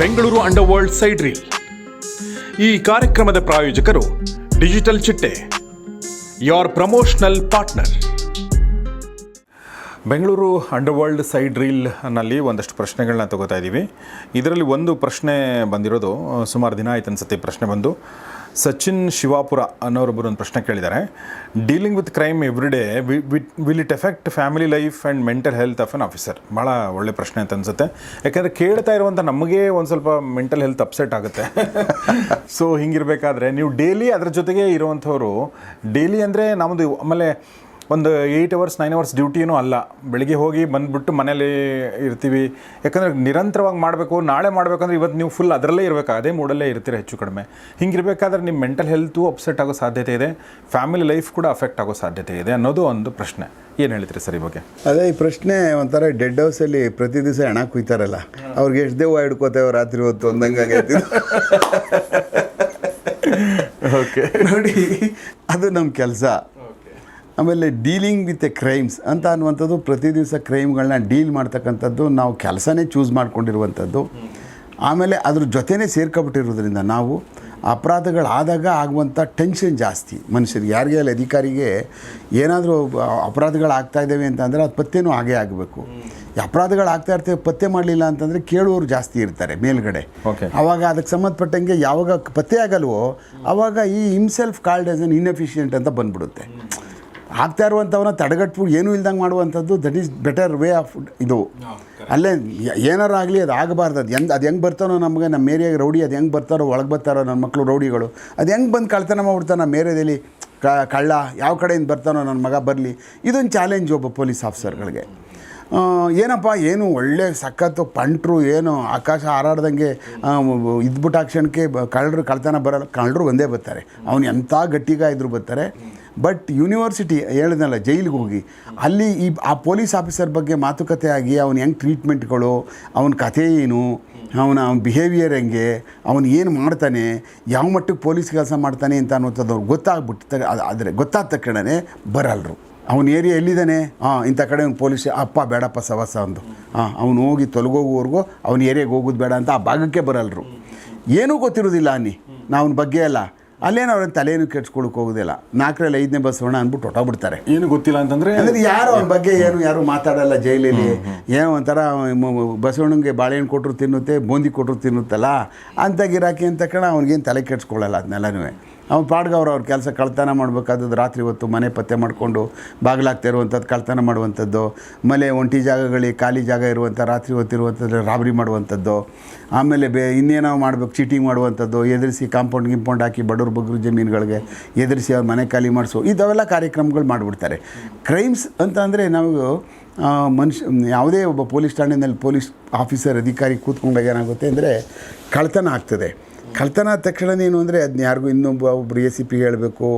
Bengaluru underworld side reel. ಈ ಕಾರ್ಯಕ್ರಮದ ಪ್ರಾಯೋಜಕರು digital Chitte, your promotional partner. Bengaluru underworld side ರೀಲ್ನಲ್ಲಿ ಒಂದಷ್ಟು ಪ್ರಶ್ನೆಗಳನ್ನ ತಗೋತಾ ಇದ್ದೀವಿ. ಇದರಲ್ಲಿ ಒಂದು ಪ್ರಶ್ನೆ ಬಂದಿರೋದು, ಸುಮಾರು ದಿನ ಆಯ್ತು ಅನ್ಸುತ್ತೆ ಪ್ರಶ್ನೆ ಬಂದು. ಸಚಿನ್ ಶಿವಾಪುರ ಅನ್ನೋರೊಬ್ಬರು ಒಂದು ಪ್ರಶ್ನೆ ಕೇಳಿದ್ದಾರೆ. Dealing with crime every day will it effect family life and mental health of N officer? ಭಾಳ ಒಳ್ಳೆ ಪ್ರಶ್ನೆ ಅಂತ ಅನಿಸುತ್ತೆ. ಯಾಕೆಂದರೆ ಕೇಳ್ತಾ ಇರುವಂಥ ನಮಗೆ ಒಂದು ಸ್ವಲ್ಪ ಮೆಂಟಲ್ ಹೆಲ್ತ್ ಅಪ್ಸೆಟ್ ಆಗುತ್ತೆ. ಸೊ ಹಿಂಗಿರಬೇಕಾದ್ರೆ ನೀವು ಡೈಲಿ ಅದ್ರ ಜೊತೆಗೆ ಇರುವಂಥವ್ರು, ಡೈಲಿ ಅಂದರೆ ನಮ್ಮದು ಆಮೇಲೆ ಒಂದು 8 hours 9 hours ಡ್ಯೂಟಿನೂ ಅಲ್ಲ. ಬೆಳಿಗ್ಗೆ ಹೋಗಿ ಬಂದುಬಿಟ್ಟು ಮನೇಲಿ ಇರ್ತೀವಿ. ಯಾಕಂದರೆ ನಿರಂತರವಾಗಿ ಮಾಡಬೇಕು, ನಾಳೆ ಮಾಡಬೇಕಂದ್ರೆ ಇವತ್ತು ನೀವು ಫುಲ್ ಅದರಲ್ಲೇ ಇರಬೇಕು, ಅದೇ ಮೂಡಲ್ಲೇ ಇರ್ತೀರ ಹೆಚ್ಚು ಕಡಿಮೆ. ಹಿಂಗಿರಬೇಕಾದ್ರೆ ನಿಮ್ಮ ಮೆಂಟಲ್ ಹೆಲ್ತು ಅಪ್ಸೆಟ್ ಆಗೋ ಸಾಧ್ಯತೆ ಇದೆ, ಫ್ಯಾಮಿಲಿ ಲೈಫ್ ಕೂಡ ಅಫೆಕ್ಟ್ ಆಗೋ ಸಾಧ್ಯತೆ ಇದೆ ಅನ್ನೋದು ಒಂದು ಪ್ರಶ್ನೆ. ಏನು ಹೇಳ್ತೀರಿ ಸರ್ ಈ ಬಗ್ಗೆ? ಅದೇ ಈ ಪ್ರಶ್ನೆ ಒಂಥರ ಡೆಡ್ ಹೌಸಲ್ಲಿ ಪ್ರತಿ ದಿವಸ ಹೆಣ ಕುಯ್ತಾರಲ್ಲ, ಅವ್ರಿಗೆ ಎಷ್ಟು ದೇವ ಹಿಡ್ಕೋತೇವೆ ರಾತ್ರಿ ಹೊತ್ತು ಒಂದಂಗೆ ಆಗೈತಿ. ಓಕೆ, ನೋಡಿ, ಅದು ನಮ್ಮ ಕೆಲಸ. ಆಮೇಲೆ ಡೀಲಿಂಗ್ ವಿತ್ ಎ ಕ್ರೈಮ್ಸ್ ಅಂತ ಅನ್ನುವಂಥದ್ದು, ಪ್ರತಿ ದಿವಸ ಕ್ರೈಮ್ಗಳನ್ನ ಡೀಲ್ ಮಾಡ್ತಕ್ಕಂಥದ್ದು ನಾವು ಕೆಲಸನೇ ಚೂಸ್ ಮಾಡ್ಕೊಂಡಿರುವಂಥದ್ದು. ಆಮೇಲೆ ಅದ್ರ ಜೊತೆನೇ ಸೇರ್ಕೊಬಿಟ್ಟಿರೋದ್ರಿಂದ ನಾವು ಅಪರಾಧಗಳಾದಾಗ ಆಗುವಂಥ ಟೆನ್ಷನ್ ಜಾಸ್ತಿ ಮನುಷ್ಯರಿಗೆ. ಯಾರಿಗೆ ಅಲ್ಲಿ ಅಧಿಕಾರಿಗೆ ಏನಾದರೂ ಅಪರಾಧಗಳಾಗ್ತಾ ಇದ್ದಾವೆ ಅಂತಂದರೆ ಅದು ಪತ್ತೆನೂ ಆಗೇ ಆಗಬೇಕು. ಅಪರಾಧಗಳಾಗ್ತಾ ಇರ್ತೇವೆ, ಪತ್ತೆ ಮಾಡಲಿಲ್ಲ ಅಂತಂದರೆ ಕೇಳುವವರು ಜಾಸ್ತಿ ಇರ್ತಾರೆ ಮೇಲ್ಗಡೆ. ಆವಾಗ ಅದಕ್ಕೆ ಸಂಬಂಧಪಟ್ಟಂಗೆ ಯಾವಾಗ ಪತ್ತೆ ಆಗಲ್ವೋ ಆವಾಗ ಈ himself called as an inefficient ಅಂತ ಬಂದ್ಬಿಡುತ್ತೆ. ಆಗ್ತಾ ಇರುವಂಥವನ್ನ ತಡೆಗಟ್ಬಿಟ್ಟು ಏನೂ ಇಲ್ದಂಗೆ ಮಾಡುವಂಥದ್ದು, that is better way of ಇದು. ಅಲ್ಲೇ ಏನಾರು ಆಗಲಿ ಅದು ಆಗಬಾರ್ದು. ಅದು ಹೆಂಗೆ ಬರ್ತಾನೋ ನಮಗೆ, ನಮ್ಮ ಏರಿಯಾಗೆ ರೌಡಿ ಅದು ಹೆಂಗೆ ಬರ್ತಾರೋ, ಒಳಗೆ ಬರ್ತಾರೋ ನನ್ನ ಮಕ್ಕಳು ರೌಡಿಗಳು, ಅದು ಹೆಂಗೆ ಬಂದು ಕಳ್ತನ ಮಾಡ್ಬಿಡ್ತಾನೆ ನಮ್ಮ ಏರಿಯಾದಲ್ಲಿ ಕಳ್ಳ ಯಾವ ಕಡೆಯಿಂದ ಬರ್ತಾನೋ ನನ್ನ ಮಗ ಬರಲಿ. ಇದೊಂದು ಚಾಲೆಂಜ್ ಒಬ್ಬ ಪೊಲೀಸ್ ಆಫೀಸರ್ಗಳಿಗೆ. ಏನಪ್ಪ ಏನು ಒಳ್ಳೆ ಸಖತ್ತು ಪಂಟ್ರು, ಏನು ಆಕಾಶ ಹಾರಾಡ್ದಂಗೆ ಇದ್ಬಿಟ್ಟು ಆ ಕ್ಷಣಕ್ಕೆ ಕಳ್ತನ ಬರಲ್ಲ. ಕಳ್ಳರು ಒಂದೇ ಬರ್ತಾರೆ, ಅವನು ಎಂಥ ಗಟ್ಟಿಗ ಇದ್ರು ಬರ್ತಾರೆ. ಬಟ್ ಯೂನಿವರ್ಸಿಟಿ ಹೇಳಿದ್ನಲ್ಲ, ಜೈಲಿಗೆ ಹೋಗಿ ಅಲ್ಲಿ ಆ ಪೊಲೀಸ್ ಆಫೀಸರ್ ಬಗ್ಗೆ ಮಾತುಕತೆ ಆಗಿ ಅವನು ಹೆಂಗೆ ಟ್ರೀಟ್ಮೆಂಟ್ಗಳು, ಅವನ ಕಥೆ ಏನು, ಅವನ ಬಿಹೇವಿಯರ್ ಹೆಂಗೆ, ಅವನು ಏನು ಮಾಡ್ತಾನೆ, ಯಾವ ಮಟ್ಟಕ್ಕೆ ಪೊಲೀಸ್ ಕೆಲಸ ಮಾಡ್ತಾನೆ ಅಂತ ಅನ್ನೋಂಥದ್ದು ಅವ್ರು ಗೊತ್ತಾಗ್ಬಿಟ್ಟು, ಆದರೆ ಗೊತ್ತಾದ ತಕ್ಷಣವೇ ಬರಲ್ರು. ಅವನ ಏರಿಯಾ ಎಲ್ಲಿದ್ದಾನೆ, ಇಂಥ ಕಡೆ ಒಂದು ಪೊಲೀಸ್, ಅಪ್ಪ ಬೇಡಪ್ಪ ಸವಾಸ ಒಂದು, ಅವನು ಹೋಗಿ ತೊಲಗೋಗುವವರೆಗೂ ಅವನ ಏರಿಯಾಗೆ ಹೋಗೋದು ಬೇಡ ಅಂತ ಆ ಭಾಗಕ್ಕೆ ಬರಲ್ರು. ಏನೂ ಗೊತ್ತಿರೋದಿಲ್ಲ ನಾವು ಅವನ ಬಗ್ಗೆ ಎಲ್ಲ. ಅಲ್ಲೇನು ಅವ್ರನ್ನ ತಲೆಯನ್ನು ಕೆಡ್ಸ್ಕೊಳಕ್ಕೆ ಹೋಗೋದಿಲ್ಲ. 4ರಲ್ಲಿ 5ನೇ ಬಸವಣ್ಣ ಅಂದ್ಬಿಟ್ಟು ಹೊಟ್ಟೋಗ್ಬಿಡ್ತಾರೆ. ಏನು ಗೊತ್ತಿಲ್ಲ ಅಂತಂದರೆ ಯಾರು ಅವನ ಬಗ್ಗೆ ಯಾರು ಮಾತಾಡಲ್ಲ ಜೈಲಲ್ಲಿ. ಏನೋ ಒಂಥರ ಬಸವಣ್ಣಂಗೆ ಬಾಳೆಹಣ್ಣು ಕೊಟ್ಟರು ತಿನ್ನುತ್ತೆ, ಬೂಂದಿ ಕೊಟ್ಟರು ತಿನ್ನುತ್ತಲ್ಲ ಅಂತ ಗಿರಾಕಿ ಅಂತ ಕಣ ಅವ್ನಿಗೇನು ತಲೆ ಕೆಡ್ಸ್ಕೊಳ್ಳಲ್ಲ. ಅದನ್ನೆಲ್ಲನೂ ಅವ್ನ ಪಾಡ್ಗೆ ಅವ್ರ ಕೆಲಸ ಕಳ್ತನ ಮಾಡಬೇಕಾದದ್ದು, ರಾತ್ರಿ ಹೊತ್ತು ಮನೆ ಪತ್ತೆ ಮಾಡಿಕೊಂಡು ಬಾಗಿಲಾಗ್ತಾ ಇರುವಂಥದ್ದು ಕಳ್ತನ ಮಾಡುವಂಥದ್ದು, ಮನೆ ಒಂಟಿ ಜಾಗಗಳಿಗೆ ಖಾಲಿ ಜಾಗ ಇರುವಂಥ ರಾತ್ರಿ ಹೊತ್ತಿರುವಂಥದ್ದು ರಾಬರಿ ಮಾಡುವಂಥದ್ದು, ಆಮೇಲೆ ಇನ್ನೇನೋ ಮಾಡಬೇಕು ಚೀಟಿಂಗ್ ಮಾಡುವಂಥದ್ದು, ಎದುರಿಸಿ ಕಾಂಪೌಂಡ್ ಹಾಕಿ ಬಡವ್ರ ಬಗ್ಗರು ಜಮೀನುಗಳಿಗೆ ಎದುರಿಸಿ ಅವ್ರ ಮನೆ ಖಾಲಿ ಮಾಡಿಸೋ ಇದವೆಲ್ಲ ಕಾರ್ಯಕ್ರಮಗಳು ಮಾಡಿಬಿಡ್ತಾರೆ. ಕ್ರೈಮ್ಸ್ ಅಂತ ಅಂದರೆ ನಾವು ಯಾವುದೇ ಒಬ್ಬ ಪೊಲೀಸ್ ಠಾಣೆಯಲ್ಲಿ ಪೊಲೀಸ್ ಆಫೀಸರ್ ಅಧಿಕಾರಿ ಕೂತ್ಕೊಂಡಾಗ ಏನಾಗುತ್ತೆ ಅಂದರೆ ಕಳ್ತನ ಆಗ್ತದೆ. ಕಳ್ತನ ಆದ ತಕ್ಷಣ ಏನು ಅಂದರೆ ಅದನ್ನ ಯಾರಿಗೂ ಒಬ್ಬರು ACP ಹೇಳಬೇಕು,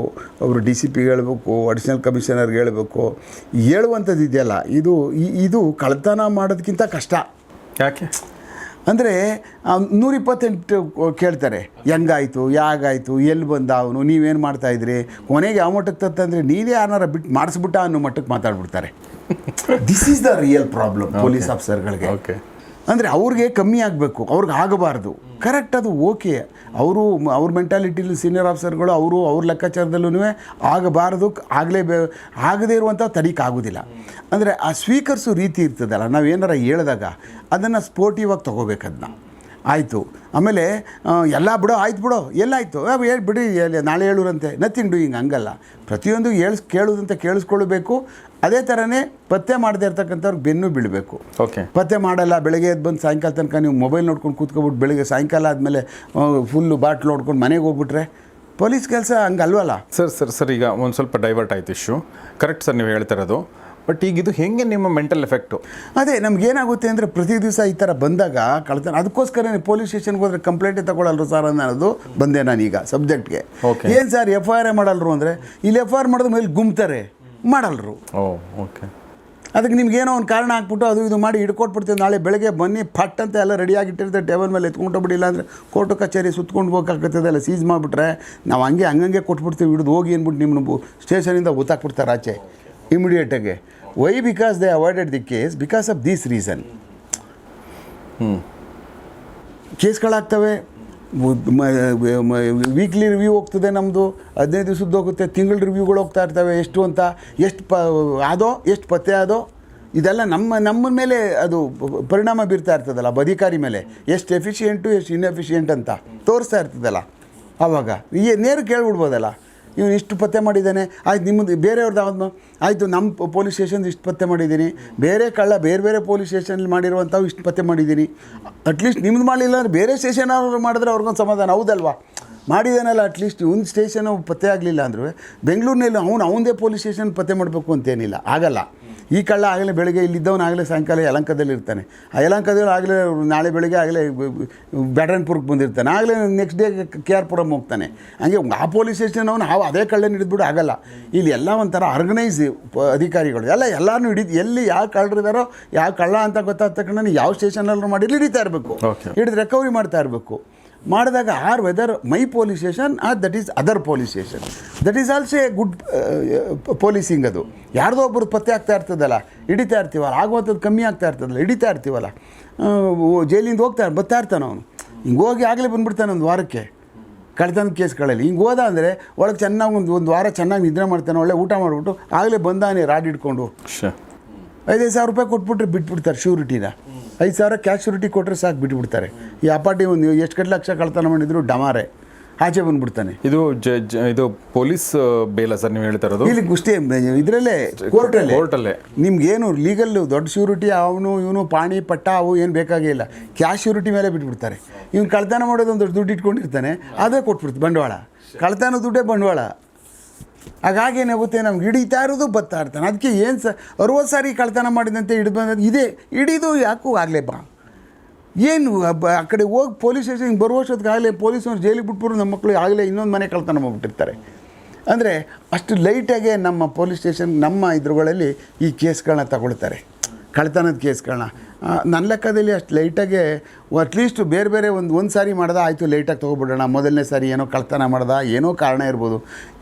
ಒಬ್ಬರು DCP ಹೇಳಬೇಕು, ಅಡಿಷನಲ್ ಕಮಿಷನರ್ಗೆ ಹೇಳಬೇಕು. ಹೇಳುವಂಥದ್ದು ಇದೆಯಲ್ಲ, ಇದು ಕಳ್ತನ ಮಾಡೋದಕ್ಕಿಂತ ಕಷ್ಟ. ಯಾಕೆ ಅಂದರೆ 128 ಕೇಳ್ತಾರೆ, ಹೆಂಗಾಯಿತು, ಯಾಗಾಯಿತು, ಎಲ್ಲಿ ಬಂದ ಅವನು, ನೀವೇನು ಮಾಡ್ತಾಯಿದ್ರಿ, ಕೊನೆಗೆ ಯಾವ ಮಟ್ಟಕ್ಕೆ ತತ್ತಂದರೆ ನೀವೇ ಯಾರನ್ನಾರ ಬಿಟ್ಟು ಮಾಡಿಸ್ಬಿಟ್ಟ ಅನ್ನೋ ಮಟ್ಟಕ್ಕೆ ಮಾತಾಡ್ಬಿಡ್ತಾರೆ. This is the real problem police ಆಫೀಸರ್ಗಳಿಗೆ. ಓಕೆ, ಅಂದರೆ ಅವ್ರಿಗೆ ಕಮ್ಮಿ ಆಗಬೇಕು, ಅವ್ರಿಗೆ ಆಗಬಾರ್ದು. ಕರೆಕ್ಟ್, ಅದು ಓಕೆ. ಅವ್ರ ಮೆಂಟಾಲಿಟಿಲಿ ಸೀನಿಯರ್ ಆಫೀಸರ್ಗಳು ಅವ್ರ ಲೆಕ್ಕಾಚಾರದಲ್ಲೂ ಆಗಬಾರ್ದು, ಆಗದೇ ಇರುವಂಥ ತಡೀಕಾಗೋದಿಲ್ಲ. ಅಂದರೆ ಆ ಸ್ವೀಕರಿಸೋ ರೀತಿ ಇರ್ತದಲ್ಲ, ನಾವೇನಾರ ಹೇಳಿದಾಗ ಅದನ್ನು ಸ್ಪೋರ್ಟಿವ್ ಆಗಿ ತೊಗೋಬೇಕು. ಅದನ್ನ ಆಯಿತು, ಆಮೇಲೆ ಎಲ್ಲ ಬಿಡೋ, ಆಯ್ತು ಬಿಡೋ, ಎಲ್ಲಾಯಿತು ಹೇಳಿ ಬಿಡಿ, ನಾಳೆ ಹೇಳೋರಂತೆ, ನಥಿಂಗ್ ಡೂಯಿಂಗ್, ಹಂಗಲ್ಲ. ಪ್ರತಿಯೊಂದು ಕೇಳೋದಂತ ಕೇಳಿಸ್ಕೊಳ್ಬೇಕು. ಅದೇ ಥರನೇ ಪತ್ತೆ ಮಾಡದೇ ಇರ್ತಕ್ಕಂಥವ್ರಿಗೆ ಬೆನ್ನು ಬೀಳಬೇಕು. ಓಕೆ, ಪತ್ತೆ ಮಾಡಲ್ಲ, ಬೆಳಗ್ಗೆ ಎದ್ದು ಬಂದು ಸಾಯಂಕಾಲ ತನಕ ನೀವು ಮೊಬೈಲ್ ನೋಡ್ಕೊಂಡು ಕೂತ್ಕೊಬಿಟ್ಟು ಬೆಳಗ್ಗೆ ಸಾಯಂಕಾಲ ಆದಮೇಲೆ ಫುಲ್ಲು ಬಾಟ್ಲು ನೋಡ್ಕೊಂಡು ಮನೆಗೆ ಹೋಗ್ಬಿಟ್ರೆ ಪೊಲೀಸ್ ಕೆಲಸ ಹಂಗಲ್ವಲ್ಲ. ಸರ್ ಈಗ ಒಂದು ಸ್ವಲ್ಪ ಡೈವರ್ಟ್ ಆಯ್ತು ಇಶ್ಯೂ. ಕರೆಕ್ಟ್ ಸರ್, ನೀವು ಹೇಳ್ತಾ ಇರೋದು. ಬಟ್ ಈಗ ಇದು ಹೇಗೆ ನಿಮ್ಮ ಮೆಂಟಲ್ ಎಫೆಕ್ಟು? ಅದೇ ನಮಗೇನಾಗುತ್ತೆ ಅಂದರೆ ಪ್ರತಿ ದಿವಸ ಈ ಥರ ಬಂದಾಗ ಕಳ್ತನ, ಅದಕ್ಕೋಸ್ಕರ ಪೊಲೀಸ್ ಸ್ಟೇಷನ್ಗೆ ಹೋದರೆ ಕಂಪ್ಲೇಂಟೇ ತಗೊಳ್ಳಲ್ರು ಸರ್ ಅನ್ನೋದು ಬಂದೆ ನಾನೀಗ ಸಬ್ಜೆಕ್ಟ್ಗೆ. ಏನು ಸರ್ FIR ಮಾಡಲ್ರು ಅಂದರೆ, ಇಲ್ಲಿ FIR ಮಾಡಿದ ಮೇಲೆ ಗುಮ್ತಾರೆ, ಮಾಡಲ್ರು. ಓಕೆ, ಅದಕ್ಕೆ ನಿಮ್ಗೇನೋ ಒಂದು ಕಾರಣ ಹಾಕ್ಬಿಟ್ಟು ಅದು ಇದು ಮಾಡಿ ಹಿಡ್ಕೊಟ್ಬಿಡ್ತೀವಿ, ನಾಳೆ ಬೆಳಗ್ಗೆ ಬನ್ನಿ ಪಟ್ ಅಂತ ಎಲ್ಲ ರೆಡಿಯಾಗಿಟ್ಟಿರ್ತಾರೆ, ಟೇಬಲ್ ಮೇಲೆ ಎತ್ಕೊಂಡೋಗ್ಬಿಡಿಲ್ಲ ಅಂದರೆ ಕೋರ್ಟು ಕಚೇರಿ ಸುತ್ಕೊಂಡು ಹೋಗೋಕ್ಕಾಗ್ತದೆ, ಎಲ್ಲ ಸೀಸ್ ಮಾಡಿಬಿಟ್ರೆ ನಾವು ಹಂಗೆ ಕೊಟ್ಬಿಡ್ತೀವಿ, ಹಿಡಿದು ಹೋಗಿ ಅಂದ್ಬಿಟ್ಟು ನಿಮ್ಮನ್ನು ಸ್ಟೇಷನಿಂದ ಗೊತ್ತಾಕ್ಬಿಡ್ತಾರೆ ಆಚೆ ಇಮಿಡಿಯೇಟಾಗಿ. Why? Because they avoided the case because of this reason. ಕೇಸ್ಗಳಾಗ್ತವೆ, ವೀಕ್ಲಿ ರಿವ್ಯೂ ಹೋಗ್ತದೆ ನಮ್ಮದು, 15 ದಿವಸದ್ದು ಹೋಗುತ್ತೆ, ತಿಂಗಳ ರಿವ್ಯೂಗಳು ಹೋಗ್ತಾ ಇರ್ತವೆ. ಎಷ್ಟು ಅಂತ, ಎಷ್ಟು ಆದೋ, ಎಷ್ಟು ಪತ್ತೆ ಆದೋ, ಇದೆಲ್ಲ ನಮ್ಮ ಮೇಲೆ ಅದು ಪರಿಣಾಮ ಬೀರ್ತಾ ಇರ್ತದಲ್ಲ, ಅಧಿಕಾರಿ ಮೇಲೆ. ಎಷ್ಟು ಎಫಿಷಿಯೆಂಟು ಎಷ್ಟು ಇನ್ಎಫಿಷಿಯೆಂಟ್ ಅಂತ ತೋರಿಸ್ತಾ ಇರ್ತದಲ್ಲ. ಆವಾಗ ನೇರ ಕೇಳ್ಬಿಡ್ಬೋದಲ್ಲ, ಇವನು ಇಷ್ಟು ಪತ್ತೆ ಮಾಡಿದ್ದಾನೆ, ಆಯ್ತು ನಿಮ್ಮದು ಬೇರೆಯವ್ರದ್ದು ಯಾವ್ದು ಆಯಿತು, ನಮ್ಮ ಪೊಲೀಸ್ ಸ್ಟೇಷನ್ದು ಇಷ್ಟು ಪತ್ತೆ ಮಾಡಿದ್ದೀನಿ, ಬೇರೆ ಕಳ್ಳ ಬೇರೆ ಪೊಲೀಸ್ ಸ್ಟೇಷನಲ್ಲಿ ಮಾಡಿರುವಂಥವು ಇಷ್ಟು ಪತ್ತೆ ಮಾಡಿದ್ದೀನಿ. ಅಟ್ಲೀಸ್ಟ್ ನಿಮ್ದು ಮಾಡಲಿಲ್ಲ ಅಂದರೆ ಬೇರೆ ಸ್ಟೇಷನ್ ಅವ್ರು ಮಾಡಿದ್ರೆ ಅವ್ರಿಗೊಂದು ಸಮಾಧಾನ, ಹೌದಲ್ವಾ? ಮಾಡಿದಾನಲ್ಲ, ಅಟ್ಲೀಸ್ಟ್ ಒಂದು ಸ್ಟೇಷನು ಪತ್ತೆ ಆಗಲಿಲ್ಲ ಅಂದರೂ ಬೆಂಗಳೂರಿನಲ್ಲಿ ಅವನದೇ ಪೊಲೀಸ್ ಸ್ಟೇಷನ್ ಪತ್ತೆ ಮಾಡಬೇಕು ಅಂತೇನಿಲ್ಲ, ಆಗಲ್ಲ. ಈ ಕಳ್ಳ ಆಗಲೇ ಬೆಳಗ್ಗೆ ಇಲ್ಲಿದ್ದವನು ಆಗಲೇ ಸಾಯಂಕಾಲ ಯಲಹಂಕದಲ್ಲಿ ಇರ್ತಾನೆ, ಆ ಯಲಹಂಕದಲ್ಲಿ ಆಗಲೇ ನಾಳೆ ಬೆಳಗ್ಗೆ ಆಗಲೇ ಬ್ಯಾಟರಾಯನಪುರಕ್ಕೆ ಬಂದಿರ್ತಾನೆ, ಆಗಲೇ ನೆಕ್ಸ್ಟ್ ಡೇ KR ಪುರಂ ಹೋಗ್ತಾನೆ. ಹಂಗೆ ಆ ಪೊಲೀಸ್ ಸ್ಟೇಷನ್ ಅವನು ಅದೇ ಕಳ್ಳನ ಹಿಡಿದ್ಬಿಡು, ಆಗಲ್ಲ. ಇಲ್ಲಿ ಎಲ್ಲ ಒಂಥರ ಆರ್ಗನೈಸ್ ಅಧಿಕಾರಿಗಳು ಎಲ್ಲರೂ ಎಲ್ಲಿ ಯಾವ ಕಳ್ಳರಿದ್ದಾರೋ, ಯಾವ ಕಳ್ಳ ಅಂತ ಗೊತ್ತಾದ ತಕ್ಷಣ ಯಾವ ಸ್ಟೇಷನಲ್ಲೂ ಮಾಡಿ ಹಿಡಿತಾ ಇರಬೇಕು, ಹಿಡಿದು ರಿಕವರಿ ಮಾಡ್ತಾ ಇರಬೇಕು. ಮಾಡಿದಾಗ whether my police station that is other police station, that is also a good policing. ಅದು ಯಾರ್ದೋ ಒಬ್ಬರು ಪತ್ತೆ ಆಗ್ತಾ ಇರ್ತದಲ್ಲ, ಹಿಡಿತಾ ಇರ್ತೀವಲ್ಲ, ಆಗುವಂಥದ್ದು ಕಮ್ಮಿ ಆಗ್ತಾ ಇರ್ತದಲ್ಲ, ಹಿಡಿತಾ ಇರ್ತೀವಲ್ಲ. ಜೈಲಿಂದ ಬರ್ತಾ ಇರ್ತಾನೆ ಅವನು, ಹಿಂಗೆ ಹೋಗಿ ಆಗಲೇ ಬಂದುಬಿಡ್ತಾನೆ ಒಂದು ವಾರಕ್ಕೆ ಕಳ್ತನ ಕೇಸ್ಗಳಲ್ಲಿ. ಹಿಂಗೆ ಹೋದ ಅಂದರೆ ಒಳಗೆ ಚೆನ್ನಾಗಿ ಒಂದು ವಾರ ಚೆನ್ನಾಗಿ ನಿದ್ರೆ ಮಾಡ್ತಾನೆ, ಒಳ್ಳೆ ಊಟ ಮಾಡಿಬಿಟ್ಟು ಆಗಲೇ ಬಂದಾನೆ ರಾಡ್ ಹಿಡ್ಕೊಂಡು 5,000 ರೂಪಾಯಿ ಕೊಟ್ಬಿಟ್ರೆ ಬಿಟ್ಬಿಡ್ತಾರೆ ಶ್ಯೂರಿಟಿನ. 5,000 ಕ್ಯಾಶ್ ಶ್ಯೂರಿಟಿ ಕೊಟ್ಟರೆ ಸಾಕು ಬಿಟ್ಬಿಡ್ತಾರೆ. ಈ ಅಪಾರ್ಟಿ ಒಂದು ಎಷ್ಟು ಲಕ್ಷ ಕಳ್ತನ ಮಾಡಿದ್ರು ಡಮಾರೆ ಆಚೆ ಬಂದುಬಿಡ್ತಾನೆ. ಇದು ಪೊಲೀಸ್ ಬೇಲ ಸರ್ ನೀವು ಹೇಳ್ತಾ ಇರೋದು? ಇಲ್ಲಿ ಗುಷ್ಟೇ ಇದರಲ್ಲೇ ಕೋರ್ಟಲ್ಲೇ ನಿಮ್ಗೇನು ಲೀಗಲ್ ದೊಡ್ಡ ಶ್ಯೂರಿಟಿ ಅವನು ಇವನು ಪಾಣಿ ಪಟ್ಟ ಅವು ಏನು ಬೇಕಾಗಿಲ್ಲ, ಕ್ಯಾಶ್ ಶ್ಯೂರಿಟಿ ಮೇಲೆ ಬಿಟ್ಬಿಡ್ತಾರೆ. ಇವ್ನು ಕಳ್ತನ ಮಾಡೋದು ಒಂದು ದುಡ್ಡು ಇಟ್ಕೊಂಡಿರ್ತಾನೆ, ಅದೇ ಕೊಟ್ಬಿಡ್ತು ಬಂಡವಾಳ, ಕಳ್ತನ ದುಡ್ಡೇ ಬಂಡವಾಳ. ಹಾಗಾಗಿ ಏನಾಗುತ್ತೆ, ನಮ್ಗೆ ಹಿಡಿತಾ ಇರೋದು ಬರ್ತಾ ಇರ್ತಾನೆ. ಅದಕ್ಕೆ ಏನು 60 ಸಾರಿ ಕಳ್ತನ ಮಾಡಿದಂತೆ ಹಿಡಿದು ಬಂದದ್ದು ಇದೆ, ಹಿಡಿದು ಯಾಕೂ ಆಗಲೇ ಬಾ ಏನು ಆ ಕಡೆ ಹೋಗಿ ಪೊಲೀಸ್ ಸ್ಟೇಷನ್ಗೆ ಬರುವಷ್ಟೊತ್ತಿಗೆ ಆಗಲೇ ಪೊಲೀಸವ್ರು ಜೈಲಿಗೆ ಬಿಟ್ಬಿಟ್ಟು ನಮ್ಮ ಮಕ್ಕಳು ಆಗಲೇ ಇನ್ನೊಂದು ಮನೆ ಕಳ್ತನ ಮಾಡಿಬಿಟ್ಟಿರ್ತಾರೆ. ಅಂದರೆ ಅಷ್ಟು ಲೈಟಾಗೆ ನಮ್ಮ ಪೊಲೀಸ್ ಸ್ಟೇಷನ್ ನಮ್ಮ ಇದ್ರುಗಳಲ್ಲಿ ಈ ಕೇಸ್ಗಳನ್ನ ತಗೊಳ್ತಾರೆ, ಕಳ್ತನದ ಕೇಸ್ಗಳನ್ನ. ನನ್ನ ಲೆಕ್ಕದಲ್ಲಿ ಅಷ್ಟು ಲೈಟಾಗೆ ಅಟ್ಲೀಸ್ಟ್ ಬೇರೆ ಒಂದು ಸಾರಿ ಮಾಡ್ದೆ ಆಯಿತು, ಲೈಟಾಗಿ ತೊಗೊಬಿಡೋಣ. ಮೊದಲನೇ ಸಾರಿ ಏನೋ ಕಳ್ತನ ಮಾಡ್ದೆ, ಏನೋ ಕಾರಣ ಇರ್ಬೋದು,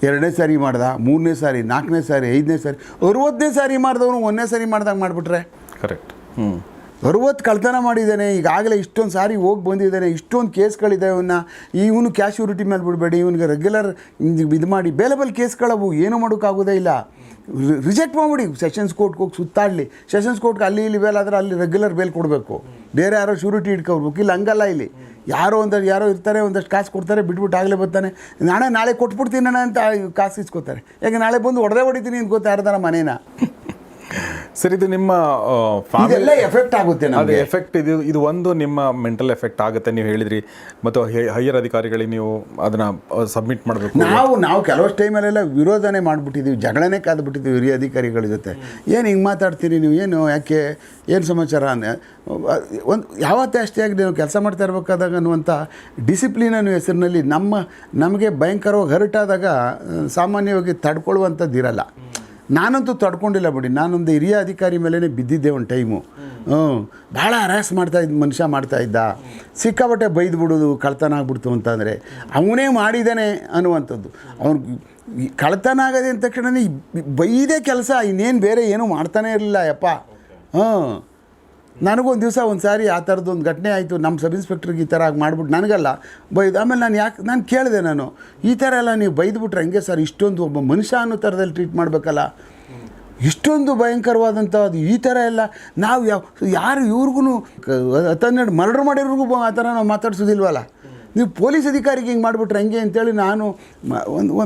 2ನೇ ಸಾರಿ ಮಾಡ್ದೆ, 3ನೇ ಸಾರಿ, 4ನೇ ಸಾರಿ, 5ನೇ ಸಾರಿ, 60ನೇ ಸಾರಿ ಮಾಡಿದವನು 1ನೇ ಸಾರಿ ಮಾಡ್ದಾಗ ಮಾಡಿಬಿಟ್ರೆ ಕರೆಕ್ಟ್. 60 ಕಳ್ತನ ಮಾಡಿದ್ದಾನೆ, ಈಗಾಗಲೇ ಇಷ್ಟೊಂದು ಸಾರಿ ಹೋಗಿ ಬಂದಿದ್ದಾನೆ, ಇಷ್ಟೊಂದು ಕೇಸ್ಗಳಿದ್ದಾವೆ. ಇವನು ಕ್ಯಾಶ್ ಶ್ಯೂರಿಟಿ ಮೇಲೆ ಬಿಡಬೇಡಿ, ಇವನಿಗೆ ರೆಗ್ಯುಲರ್ ಇದು ಮಾಡಿ ಬೇಲೆಬಲ್ ಕೇಸ್ಗಳವು, ಏನೂ ಮಾಡೋಕ್ಕಾಗೋದೇ ಇಲ್ಲ. ರಿಜೆಕ್ಟ್ ಮಾಡಿಬಿಡಿ, ಸೆಷನ್ಸ್ ಕೋರ್ಟ್ಗೆ ಹೋಗಿ ಸುತ್ತಾಡಲಿ. ಸೆಷನ್ಸ್ ಕೋರ್ಟ್ಗೆ ಅಲ್ಲಿ ಇಲ್ಲಿ ಬೇಲ್ ಆದರೆ ಅಲ್ಲಿ ರೆಗ್ಯುಲರ್ ಬೇಲ್ ಕೊಡಬೇಕು, ಬೇರೆ ಯಾರೋ ಶ್ಯೂರಿಟಿ ಇಟ್ಕೊಳ್ಬೇಕು. ಇಲ್ಲ ಹಂಗಲ್ಲ, ಇಲ್ಲಿ ಯಾರೋ ಇರ್ತಾರೆ, ಒಂದಷ್ಟು ಕಾಸು ಕೊಡ್ತಾರೆ, ಬಿಟ್ಬಿಟ್ಟು ಆಗಲೇ ಬರ್ತಾನೆ, ನಾಳೆ ಕೊಟ್ಬಿಡ್ತೀನಿ ಅಂತ ಕಾಸು ಇಸ್ಕೋತಾರೆ. ಯಾಕೆ ನಾಳೆ ಬಂದು ಹೊಡೆದಿದ್ದೀನಿ ಅಂತ ಗೊತ್ತಾ ಯಾರ್ದಾರ ಮನೇನ. ಸರ್, ಇದು ನಿಮ್ಮ ಇದೆಲ್ಲ ಎಫೆಕ್ಟ್ ಆಗುತ್ತೆ ಅದು ಎಫೆಕ್ಟ್. ಇದು ಒಂದು ನಿಮ್ಮ ಮೆಂಟಲ್ ಎಫೆಕ್ಟ್ ಆಗುತ್ತೆ ನೀವು ಹೇಳಿದ್ರಿ. ಮತ್ತು ಹೈಯರ್ ಅಧಿಕಾರಿಗಳಿಗೆ ನೀವು ಅದನ್ನು ಸಬ್ಮಿಟ್ ಮಾಡಬೇಕು. ನಾವು ಕೆಲವಷ್ಟು ಟೈಮಲ್ಲೆಲ್ಲ ವಿರೋಧನೆ ಮಾಡಿಬಿಟ್ಟಿದ್ದೀವಿ, ಜಗಳನೇ ಕಾದ್ಬಿಟ್ಟಿದ್ದೀವಿ ಹಿರಿಯ ಅಧಿಕಾರಿಗಳ ಜೊತೆ. ಏನು ಹಿಂಗೆ ಮಾತಾಡ್ತೀರಿ ನೀವು, ಏನು ಯಾಕೆ, ಏನು ಸಮಾಚಾರ ಒಂದು ಯಾವತ್ತೇ ಅಷ್ಟೇ ಆಗಿ ನೀವು ಕೆಲಸ ಮಾಡ್ತಾ ಇರಬೇಕಾದಾಗ ಅನ್ನುವಂಥ ಡಿಸಿಪ್ಲಿನ್ ಅನ್ನೋ ಹೆಸರಿನಲ್ಲಿ ನಮಗೆ ಭಯಂಕರವಾಗಿ ಹರ್ಟಾದಾಗ ಸಾಮಾನ್ಯವಾಗಿ ತಡ್ಕೊಳ್ಳುವಂಥದ್ದು ಇರಲ್ಲ. ನಾನಂತೂ ತಡ್ಕೊಂಡಿಲ್ಲ ಬಿಡಿ, ನಾನೊಂದು ಹಿರಿಯ ಅಧಿಕಾರಿ ಮೇಲೇ ಬಿದ್ದಿದ್ದೆ ಒಂದು ಟೈಮು. ಭಾಳ ಹರಾಸ್ ಮನುಷ್ಯ ಮಾಡ್ತಾಯಿದ್ದ, ಸಿಕ್ಕಾಬಟ್ಟೆ ಬೈದು ಬಿಡೋದು, ಕಳ್ತನ ಆಗ್ಬಿಡ್ತು ಅಂತಂದರೆ ಅವನೇ ಮಾಡಿದ್ದಾನೆ ಅನ್ನುವಂಥದ್ದು. ಅವನು ಕಳ್ತನ ಆಗೋದೆ ಅಂದ ತಕ್ಷಣ ಬೈದೇ ಕೆಲಸ, ಇನ್ನೇನು ಬೇರೆ ಏನೂ ಮಾಡ್ತಾನೇ ಇರಲಿಲ್ಲ ಯಪ್ಪ. ನನಗೊಂದು ದಿವಸ ಒಂದು ಸಾರಿ ಆ ಥರದ್ದೊಂದು ಘಟನೆ ಆಯಿತು. ನಮ್ಮ ಸಬ್ ಇನ್ಸ್ಪೆಕ್ಟ್ರಿಗೆ ಈ ಥರ ಆಗಿ ಮಾಡಿಬಿಟ್ಟು ನನಗಲ್ಲ ಬೈದು. ಆಮೇಲೆ ನಾನು ಕೇಳಿದೆ, ಈ ಥರ ಎಲ್ಲ ನೀವು ಬೈದುಬಿಟ್ರೆ ಹಂಗೆ ಸರ್, ಇಷ್ಟೊಂದು ಒಬ್ಬ ಮನುಷ್ಯ ಅನ್ನೋ ಥರದಲ್ಲಿ ಟ್ರೀಟ್ ಮಾಡಬೇಕಲ್ಲ, ಇಷ್ಟೊಂದು ಭಯಂಕರವಾದಂಥ ಅದು ಈ ಥರ ಎಲ್ಲ ನಾವು ಯಾರು ಇವ್ರಿಗೂ 12 ಮರ್ಡರ್ ಮಾಡಿರೋರ್ಗೂ ಆ ಥರ ನಾವು ಮಾತಾಡ್ಸೋದಿಲ್ವಲ್ಲ. ನೀವು ಪೊಲೀಸ್ ಅಧಿಕಾರಿಗೆ ಹಿಂಗೆ ಮಾಡಿಬಿಟ್ರೆ ಹಂಗೆ ಅಂತೇಳಿ ನಾನು ಒಂದು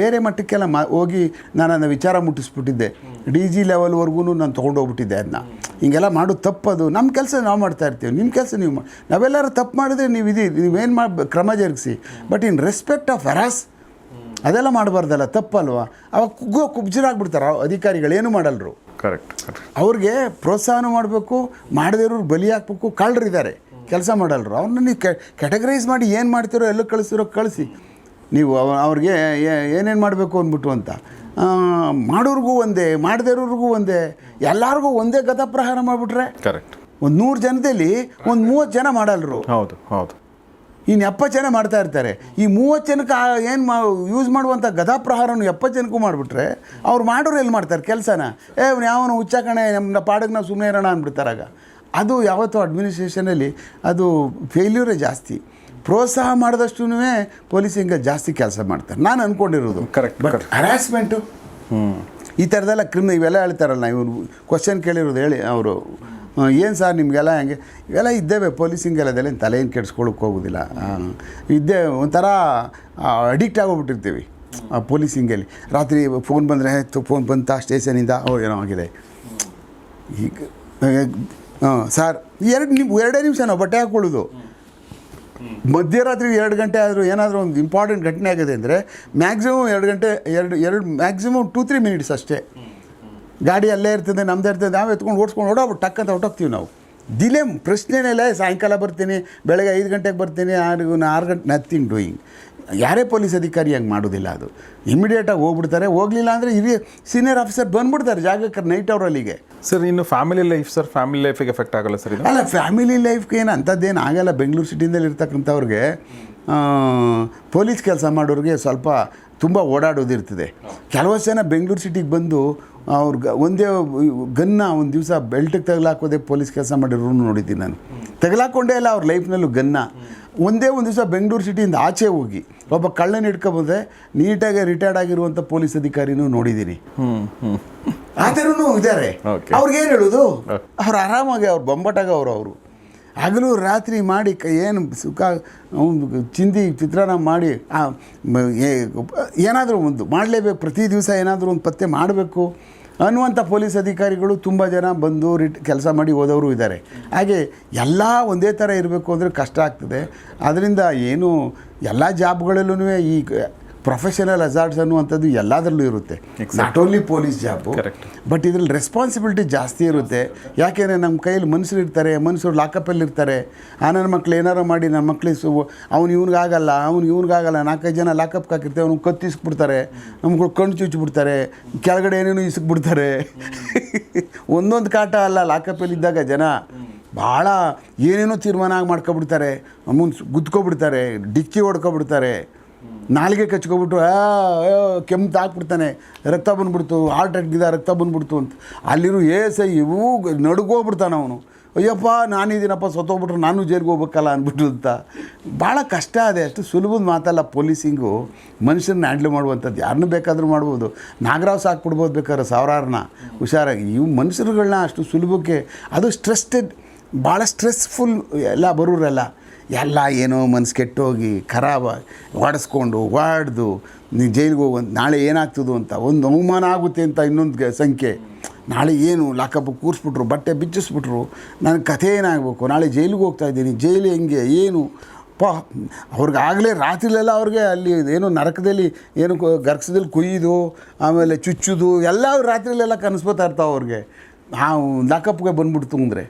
ಬೇರೆ ಮಟ್ಟಕ್ಕೆಲ್ಲ ಹೋಗಿ ನಾನು ಅದನ್ನು ವಿಚಾರ ಮುಟ್ಟಿಸ್ಬಿಟ್ಟಿದ್ದೆ. DG ಲೆವೆಲ್ವರೆಗೂ ನಾನು ತೊಗೊಂಡೋಗ್ಬಿಟ್ಟಿದ್ದೆ ಅದನ್ನ. ಹಿಂಗೆಲ್ಲ ಮಾಡೋದು ತಪ್ಪದು. ನಮ್ಮ ಕೆಲಸ ನಾವು ಮಾಡ್ತಾಯಿರ್ತೀವಿ, ನಿಮ್ಮ ಕೆಲಸ ನೀವು ನಾವೆಲ್ಲರೂ ತಪ್ಪು ಮಾಡಿದ್ರೆ ನೀವೇನು ಕ್ರಮ ಜರುಗಿಸಿ. But in respect of harass ಅದೆಲ್ಲ ಮಾಡಬಾರ್ದಲ್ಲ, ತಪ್ಪಲ್ವಾ? ಅವಾಗ ಕುಬ್ಜರಾಗ್ಬಿಡ್ತಾರೆ ಅಧಿಕಾರಿಗಳು, ಏನೂ ಮಾಡಲ್ರು. ಕರೆಕ್ಟ್. ಅವ್ರಿಗೆ ಪ್ರೋತ್ಸಾಹನೂ ಮಾಡಬೇಕು, ಮಾಡದಿರೋರು ಬಲಿ ಹಾಕ್ಬೇಕು. ಕಳ್ಳರಿದ್ದಾರೆ ಕೆಲಸ ಮಾಡಲ್ರು, ಅವ್ರನ್ನ ನೀವು ಕ್ಯಾಟಗರೈಸ್ ಮಾಡಿ ಏನು ಮಾಡ್ತಿರೋ ಎಲ್ಲ ಕಳಿಸಿ ನೀವು ಅವ್ರಿಗೆ ಏನೇನು ಮಾಡಬೇಕು ಅಂದ್ಬಿಟ್ಟು ಅಂತ. ಮಾಡೋರ್ಗೂ ಒಂದೇ, ಮಾಡದಿರೋರ್ಗೂ ಒಂದೇ, ಎಲ್ಲರಿಗೂ ಒಂದೇ ಗದಾಪ್ರಹಾರ ಮಾಡಿಬಿಟ್ರೆ ಕರೆಕ್ಟ್. ಒಂದು 100 ಜನದಲ್ಲಿ ಒಂದು 30 ಜನ ಮಾಡಲ್ರು. ಹೌದು. ಇನ್ನು 70 ಜನ ಮಾಡ್ತಾ ಇರ್ತಾರೆ. ಈ 30 ಜನಕ್ಕೆ ಏನು ಯೂಸ್ ಮಾಡುವಂಥ ಗದಾಪ್ರಹಾರನು 70 ಜನಕ್ಕೂ ಮಾಡಿಬಿಟ್ರೆ ಅವ್ರು ಮಾಡೋರು ಎಲ್ಲಿ ಮಾಡ್ತಾರೆ ಕೆಲಸನ? ಯಾವನು ಹುಚ್ಚ ಕಣೆ, ನಮ್ಮ ಪಾಡಿಗೆ ನಾವು ಸುಮ್ಮನೆ ಇರೋಣ ಅಂದ್ಬಿಡ್ತಾರಾಗ. ಅದು ಯಾವತ್ತೂ ಅಡ್ಮಿನಿಸ್ಟ್ರೇಷನಲ್ಲಿ ಅದು ಫೇಲ್ಯೂರೇ ಜಾಸ್ತಿ. ಪ್ರೋತ್ಸಾಹ ಮಾಡಿದಷ್ಟು ಪೊಲೀಸಿಂಗ ಜಾಸ್ತಿ ಕೆಲಸ ಮಾಡ್ತಾರೆ ನಾನು ಅಂದ್ಕೊಂಡಿರೋದು. ಕರೆಕ್ಟ್. ಬಟ್ ಹರಾಸ್ಮೆಂಟು ಈ ಥರದ್ದೆಲ್ಲ ಇವೆಲ್ಲ ಹೇಳ್ತಾರಲ್ಲ, ಇವರು ಕ್ವಶನ್ ಕೇಳಿರೋದು ಹೇಳಿ ಅವರು ಏನು ಸರ್ ನಿಮಗೆಲ್ಲ ಹೆಂಗೆ ಇವೆಲ್ಲ ಇದ್ದೇವೆ ಪೊಲೀಸಿಂಗೆಲ್ಲ ಅದೆಲ್ಲ ತಲೆ ಏನು ಕೆಡ್ಸ್ಕೊಳಕ್ಕೆ ಹೋಗೋದಿಲ್ಲ. ಇದ್ದೇ ಒಂಥರ ಅಡಿಕ್ಟ್ ಆಗೋಗ್ಬಿಟ್ಟಿರ್ತೀವಿ ಆ ಪೊಲೀಸಿಂಗಲ್ಲಿ. ರಾತ್ರಿ ಫೋನ್ ಬಂದರೆ ಫೋನ್ ಬಂತ ಸ್ಟೇಷನಿಂದ ಏನೋ ಆಗಿದೆ ಈಗ ಸರ್ ಎರಡೇ ನಿಮಿಷ ನಾವು ಬಟ್ಟೆ ಹಾಕ್ಕೊಳ್ಳೋದು. ಮಧ್ಯರಾತ್ರಿ 2 ಗಂಟೆ ಆದರೂ ಏನಾದರೂ ಒಂದು ಇಂಪಾರ್ಟೆಂಟ್ ಘಟನೆ ಆಗಿದೆ ಅಂದರೆ ಮ್ಯಾಕ್ಸಿಮಮ್ 2 ಗಂಟೆ ಎರಡು ಮ್ಯಾಕ್ಸಿಮಮ್ 2-3 ಮಿನಿಟ್ಸ್ ಅಷ್ಟೇ. ಗಾಡಿ ಅಲ್ಲೇ ಇರ್ತದೆ, ನಮ್ಮದೇ ಇರ್ತದೆ, ನಾವು ಎತ್ಕೊಂಡು ಓಡಿಸ್ಕೊಂಡು ಓಡೋಗ್ಬಿಟ್ಟು ಟಕ್ ಅಂತ ಹೊಟ್ಟೋಗ್ತೀವಿ ನಾವು. ಡಿಲೇ ಪ್ರಶ್ನೆನೇ ಇಲ್ಲ. ಸಾಯಂಕಾಲ ಬರ್ತೀನಿ, ಬೆಳಗ್ಗೆ 5 ಗಂಟೆಗೆ ಬರ್ತೀನಿ, 6 ಗಂಟೆ ನಥಿಂಗ್ ಡೂಯಿಂಗ್. ಯಾರೇ ಪೊಲೀಸ್ ಅಧಿಕಾರಿ ಹಂಗೆ ಮಾಡೋದಿಲ್ಲ. ಅದು ಇಮಿಡಿಯೇಟಾಗಿ ಹೋಗ್ಬಿಡ್ತಾರೆ. ಹೋಗಲಿಲ್ಲ ಅಂದರೆ ಹಿರಿಯ ಸೀನಿಯರ್ ಆಫೀಸರ್ ಬಂದುಬಿಡ್ತಾರೆ ಜಾಗಕ್ಕೆ ನೈಟ್ ಅವರಲ್ಲಿಗೆ. ಸರ್ ಇನ್ನು ಫ್ಯಾಮಿಲಿ ಲೈಫ್ ಸರ್, ಫ್ಯಾಮಿಲಿ ಲೈಫಿಗೆ ಎಫೆಕ್ಟ್ ಆಗಲ್ಲ ಸರ್ ಇದು? ಅಲ್ಲ, ಫ್ಯಾಮಿಲಿ ಲೈಫ್ಗೆ ಏನು ಅಂಥದ್ದೇನು ಆಗಲ್ಲ. ಬೆಂಗಳೂರು ಸಿಟಿನಲ್ಲಿ ಇರ್ತಕ್ಕಂಥವ್ರಿಗೆ ಪೊಲೀಸ್ ಕೆಲಸ ಮಾಡೋರಿಗೆ ಸ್ವಲ್ಪ ತುಂಬ ಓಡಾಡೋದಿರ್ತದೆ. ಕೆಲವಷ್ಟು ಜನ ಬೆಂಗಳೂರು ಸಿಟಿಗೆ ಬಂದು ಅವ್ರಿಗೆ ಒಂದೇ ಗನ್ನ ಒಂದು ದಿವಸ ಬೆಲ್ಟಿಗೆ ತಗಲಾಕೋದೇ ಪೊಲೀಸ್ ಕೆಲಸ ಮಾಡಿರೋರು ನೋಡಿದ್ದೀನಿ ನಾನು. ತಗಲಾಕೊಂಡೇ ಇಲ್ಲ ಅವ್ರ ಲೈಫ್ನಲ್ಲೂ ಗನ್ನ. ಒಂದೇ ಒಂದು ದಿವಸ ಬೆಂಗಳೂರು ಸಿಟಿಯಿಂದ ಆಚೆ ಹೋಗಿ ಒಬ್ಬ ಕಳ್ಳನ ಹಿಡ್ಕೊಬೋದೆ ನೀಟಾಗಿ ರಿಟೈರ್ಡ್ ಆಗಿರುವಂಥ ಪೊಲೀಸ್ ಅಧಿಕಾರಿನೂ ನೋಡಿದ್ದೀನಿ. ಆ ಥರನೂ ಇದ್ದಾರೆ. ಅವ್ರಿಗೇನು ಹೇಳೋದು, ಅವ್ರು ಆರಾಮಾಗಿ ಅವ್ರು ಬೊಂಬಟಾಗ ಅವರು ಹಗಲು ರಾತ್ರಿ ಮಾಡಿ ಏನು ಸುಖ ಚಿಂದಿ ಚಿತ್ರಾನ್ನ ಮಾಡಿ ಏನಾದರೂ ಒಂದು ಮಾಡಲೇಬೇಕು. ಪ್ರತಿ ದಿವಸ ಏನಾದರೂ ಒಂದು ಪತ್ತೆ ಮಾಡಬೇಕು ಅನ್ನುವಂಥ ಪೊಲೀಸ್ ಅಧಿಕಾರಿಗಳು ತುಂಬ ಜನ ಬಂದು ಕೆಲಸ ಮಾಡಿ ಹೋದವರು ಇದ್ದಾರೆ. ಹಾಗೆ ಎಲ್ಲ ಒಂದೇ ಥರ ಇರಬೇಕು ಅಂದರೆ ಕಷ್ಟ ಆಗ್ತದೆ. ಅದರಿಂದ ಏನು ಎಲ್ಲ ಜಾಬ್ಗಳಲ್ಲೂ ಈ ಪ್ರೊಫೆಷನಲ್ ಹಜಾರ್ಡ್ಸ್ ಅನ್ನುವಂಥದ್ದು ಎಲ್ಲದರಲ್ಲೂ ಇರುತ್ತೆ. Not only police job, but ಇದರಲ್ಲಿ ರೆಸ್ಪಾನ್ಸಿಬಿಲಿಟಿ ಜಾಸ್ತಿ ಇರುತ್ತೆ. ಯಾಕೆಂದರೆ ನಮ್ಮ ಕೈಯಲ್ಲಿ ಮನುಷ್ಯರು ಇರ್ತಾರೆ, ಮನುಷ್ಯರು ಲಾಕಪ್ಪಲ್ಲಿ ಇರ್ತಾರೆ. ನನ್ನ ಮಕ್ಳು ಏನಾರು ಮಾಡಿ ನನ್ನ ಮಕ್ಳಿಗೆ ಅವ್ನು ಇವ್ನಿಗಾಗಲ್ಲ 4-5 ಜನ ಲಾಕಪ್ಗೆ ಹಾಕಿರ್ತಾರೆ. ಅವ್ನು ಕತ್ತಿಸ್ಬಿಡ್ತಾರೆ, ನಮ್ಗಳು ಕಣ್ಣು ಚುಚ್ಚಿಬಿಡ್ತಾರೆ, ಕೆಳಗಡೆ ಏನೇನು ಇಸ್ಕ್ಬಿಡ್ತಾರೆ. ಒಂದೊಂದು ಕಾಟ ಅಲ್ಲ, ಲಾಕಪ್ಪಲ್ಲಿದ್ದಾಗ ಜನ ಭಾಳ ಏನೇನೋ ತೀರ್ಮಾನ ಮಾಡ್ಕೊಬಿಡ್ತಾರೆ. ಗುದ್ಕೊಬಿಡ್ತಾರೆ, ಡಿಕ್ಕಿ ಹೊಡ್ಕೊಬಿಡ್ತಾರೆ, ನಾಲಿಗೆ ಕಚ್ಕೊಬಿಟ್ಟು ಕೆಮ್ಮು ಹಾಕ್ಬಿಡ್ತಾನೆ, ರಕ್ತ ಬಂದ್ಬಿಡ್ತು, ಹಾರ್ಟ್ ಅಟ್ಯಾಕಿಂದ ರಕ್ತ ಬಂದ್ಬಿಡ್ತು ಅಂತ. ಅಲ್ಲಿರೋ ಇವು ನಡುಗೋಗ್ಬಿಡ್ತಾನೆ ಅವನು. ಅಯ್ಯಪ್ಪ ನಾನಿದ್ದೀನಪ್ಪ, ಸತ್ತೋಗ್ಬಿಟ್ರೆ ನಾನು ಜೈಲಿಗೆ ಹೋಗ್ಬೇಕಲ್ಲ ಅಂದ್ಬಿಟ್ಟು ಅಂತ. ಭಾಳ ಕಷ್ಟ ಇದೆ. ಅಷ್ಟು ಸುಲಭದ ಮಾತಲ್ಲ ಪೊಲೀಸಿಂಗು. ಮನುಷ್ಯರನ್ನ ಹ್ಯಾಂಡ್ಲ್ ಮಾಡುವಂಥದ್ದು ಯಾರನ್ನೂ ಬೇಕಾದರೂ ಮಾಡ್ಬೋದು. ನಾಗರಾವ್ ಸಾಕ್ಬಿಡ್ಬೋದು ಬೇಕಾದ್ರೆ ಸಾವಿರಾರನ್ನ ಹುಷಾರಾಗಿ. ಇವು ಮನುಷ್ಯರುಗಳನ್ನ ಅಷ್ಟು ಸುಲಭಕ್ಕೆ ಅದು ಸ್ಟ್ರೆಸ್ಟೆಡ್, ಭಾಳ ಸ್ಟ್ರೆಸ್ಫುಲ್ ಎಲ್ಲ ಬರೋರೆಲ್ಲ ಎಲ್ಲ ಏನೋ ಮನಸ್ಸು ಕೆಟ್ಟೋಗಿ ಖರಾಬಾಗಿ ಹೊಡೆಸ್ಕೊಂಡು ಹೊಡೆದು ನೀವು ಜೈಲಿಗೆ ಹೋಗುವಂತ ನಾಳೆ ಏನಾಗ್ತದೋ ಅಂತ ಒಂದು ಅವಮಾನ ಆಗುತ್ತೆ ಅಂತ ಇನ್ನೊಂದು ಸಂಖ್ಯೆ. ನಾಳೆ ಏನು ಲಾಕಪ್ ಕೂರಿಸ್ಬಿಟ್ರು, ಬಟ್ಟೆ ಬಿಚ್ಚಿಸ್ಬಿಟ್ರು, ನನ್ನ ಕಥೆ ಏನಾಗಬೇಕು, ನಾಳೆ ಜೈಲಿಗೆ ಹೋಗ್ತಾಯಿದ್ದೀನಿ, ಜೈಲು ಹೆಂಗೆ ಏನು ಅವ್ರಿಗಾಗಲೇ ರಾತ್ರಿಲೆಲ್ಲ ಅವ್ರಿಗೆ ಅಲ್ಲಿ ಏನೋ ನರಕದಲ್ಲಿ ಏನು ಗರ್ಭದಲ್ಲಿ ಕುಯ್ಯೋದು ಆಮೇಲೆ ಚುಚ್ಚೋದು ಎಲ್ಲ ಅವ್ರು ರಾತ್ರಿಲೆಲ್ಲ ಕನಸ್ಬೋತಾ ಇರ್ತಾವೆ ಅವ್ರಿಗೆ. ಲಾಕಪ್ಗೆ ಬಂದ್ಬಿಡ್ತು ಅಂದರೆ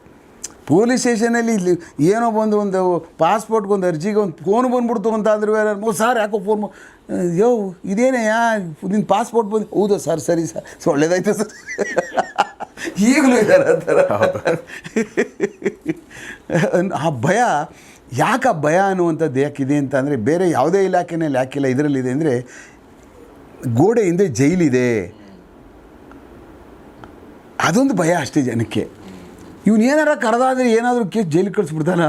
ಪೊಲೀಸ್ ಸ್ಟೇಷನಲ್ಲಿ ಇಲ್ಲಿ ಏನೋ ಬಂದು ಒಂದು ಪಾಸ್ಪೋರ್ಟ್ಗೆ ಒಂದು ಅರ್ಜಿಗೆ ಒಂದು ಫೋನ್ ಬಂದ್ಬಿಡ್ತು ಅಂತ ಅಂದ್ರೆ ಸರ್ ಯಾಕೋ ಫೋನ್ ಇದೇನೇ ನಿನ್ನ ಪಾಸ್ಪೋರ್ಟ್ ಬಂದು ಹೌದಾ ಸರ್, ಸರಿ ಸರ್, ಒಳ್ಳೇದಾಯ್ತು ಸರ್. ಈಗಲೂ ಇದ್ದಾರೆ ಆ ಥರ. ಆ ಭಯ ಯಾಕೆ ಭಯ ಅನ್ನುವಂಥದ್ದು ಯಾಕಿದೆ ಅಂತ ಅಂದರೆ ಬೇರೆ ಯಾವುದೇ ಇಲಾಖೆನಲ್ಲಿ ಯಾಕಿಲ್ಲ, ಇದರಲ್ಲಿದೆ ಅಂದರೆ ಗೋಡೆ ಹಿಂದೆ ಜೈಲಿದೆ ಅದೊಂದು ಭಯ ಅಷ್ಟೇ ಜನಕ್ಕೆ. ಇವನು ಏನಾರ ಕರೆದಾದರೆ ಏನಾದರೂ ಕೇಸ್ ಜೈಲಿಗೆ ಕಳಿಸ್ಬಿಡ್ತಾನ.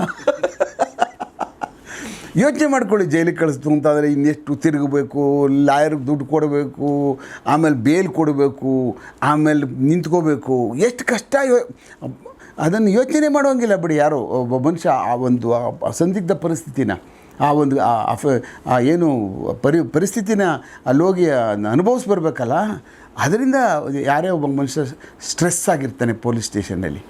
ಯೋಚನೆ ಮಾಡ್ಕೊಳ್ಳಿ, ಜೈಲಿಗೆ ಕಳಿಸ್ತು ಅಂತಾದರೆ ಇನ್ನೆಷ್ಟು ತಿರುಗಬೇಕು, ಲಾಯರ್ಗೆ ದುಡ್ಡು ಕೊಡಬೇಕು, ಆಮೇಲೆ ಬೇಲ್ ಕೊಡಬೇಕು, ಆಮೇಲೆ ನಿಂತ್ಕೋಬೇಕು, ಎಷ್ಟು ಕಷ್ಟ. ಅದನ್ನು ಯೋಚನೆ ಮಾಡೋಂಗಿಲ್ಲ ಬಿಡಿ ಯಾರೋ ಒಬ್ಬ ಮನುಷ್ಯ ಆ ಒಂದು ಸಂದಿಗ್ಧ ಪರಿಸ್ಥಿತಿನ ಆ ಒಂದು ಏನು ಪರಿಸ್ಥಿತಿನ ಅಲ್ಲೋಗಿ ಅನುಭವಿಸ್ಬರ್ಬೇಕಲ್ಲ. ಅದರಿಂದ ಯಾರೇ ಒಬ್ಬ ಮನುಷ್ಯ ಸ್ಟ್ರೆಸ್ ಆಗಿರ್ತಾನೆ ಪೊಲೀಸ್ ಸ್ಟೇಷನ್ನಲ್ಲಿ.